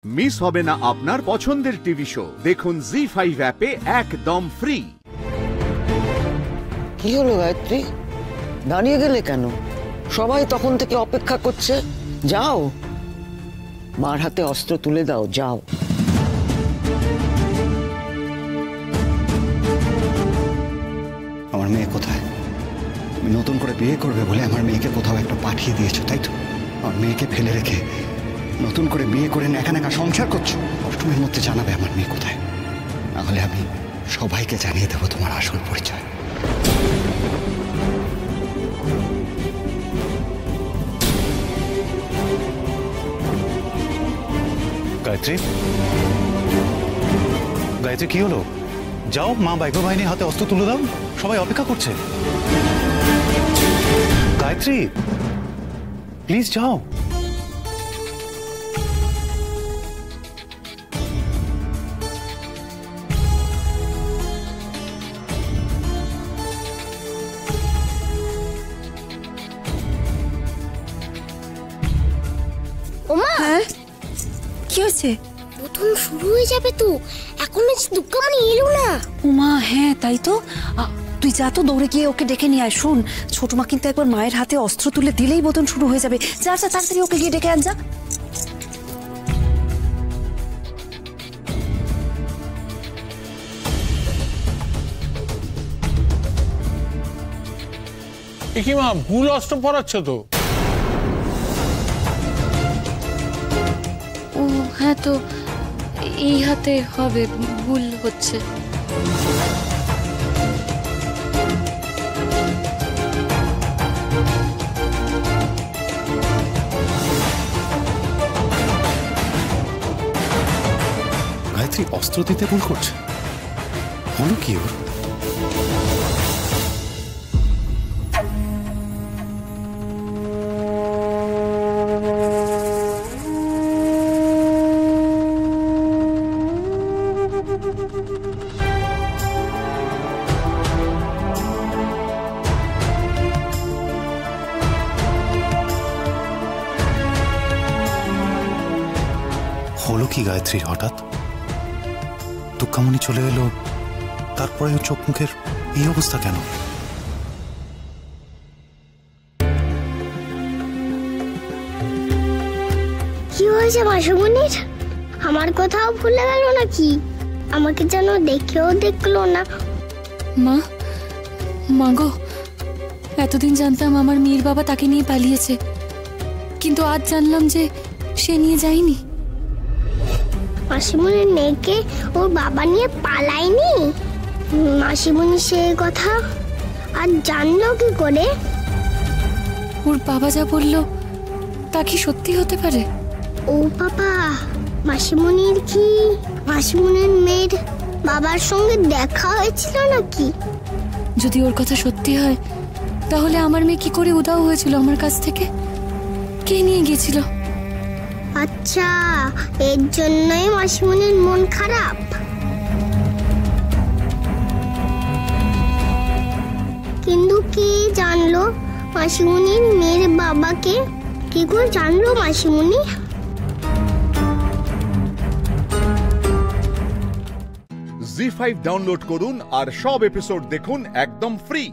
Miss হবে না আপনার পছন্দের টিভি শো। দেখুন জি5 অ্যাপে একদম ফ্রি। কি হলো গায়ত্রী, দাঁড়িয়ে গেলে কেন? সবাই তখন থেকে অপেক্ষা করছে। যাও, মার হাতে অস্ত্র তুলে দাও, যাও। আমার মেয়ে কোথায়? তুমি নতুন করে বিয়ে করবে বলে আমার মেয়েকে কোথাও একটা পাঠিয়ে দিয়েছো, তাই তো? আমার মেয়েকে ফেলে রেখে নতুন করে বিয়ে করে একা একা সংসার করছো। অষ্টমীর মধ্যে জানাবে আমার মেয়ে কোথায়, নাহলে আমি সবাইকে জানিয়ে দেবো তোমার আসল পরিচয়। গায়ত্রী, গায়ত্রী কি হলো? যাও, মা বাইকো বাহিনীর হাতে অস্ত্র তুলে দাও, সবাই অপেক্ষা করছে। গায়ত্রী প্লিজ যাও। ওমা, হ্যাঁ কি হয়েছে? প্রথম শুরু হয়ে যাবে তো, এখনো দুর্গামণি এলো না। উমা হ্যাঁ তাই তো। তুই যা তো, দৌড়ে গিয়ে ওকে ডেকে নিয়ে আয়। শোন, ছোট মা কিন্তু একবার মায়ের হাতে অস্ত্র তুলে দিলেই বোধন শুরু হয়ে যাবে। যা যা, তাড়াতাড়ি ওকে গিয়ে ডেকে আন যা। কি মা, ভুল অস্ত্র পড়াচ্ছ তো? ও হ্যাঁ, তো এই হাতে হবে, ভুল হচ্ছে। গায়ত্রী অস্ত্র দিতে ভুল করছে, হলো কি ওর? হলো কি গায়ত্রীর হঠাৎ? দুঃখামণি চলে এলো, তারপরে চোখ মুখের এই অবস্থা কেন? কি হয়েছে মাসুমনির? আমার কথাও ভুলে গেল নাকি? আমাকে যেন দেখেও দেখলো না। মা, মাগো, এতদিন জানতাম আমার মেয়ের বাবা তাকে নিয়ে পালিয়েছে, কিন্তু আজ জানলাম যে সে নিয়ে যায়নি। মাসিমনির মেয়েকে ওর বাবা নিয়ে পালায়নি? মাসিমনি সেই কথা আর জানলো কি করে? ওর বাবা যা বললো তা কি সত্যি হতে পারে? ও বাবা, মাসিমনির কি মাসিমনির মেয়ের বাবার সঙ্গে দেখা হয়েছিল নাকি? যদি ওর কথা সত্যি হয়, তাহলে আমার মেয়ে কি করে উধাও হয়েছিল আমার কাছ থেকে? কে নিয়ে গিয়েছিল? আচ্ছা, এর জন্যই মাসিমনির মন খারাপ। কিন্তু কি জানলো মাসিমনির মেয়ের বাবাকে? কি করে জানলো মাসিমনি? জি5 ডাউনলোড করুন আর সব এপিসোড দেখুন একদম ফ্রি।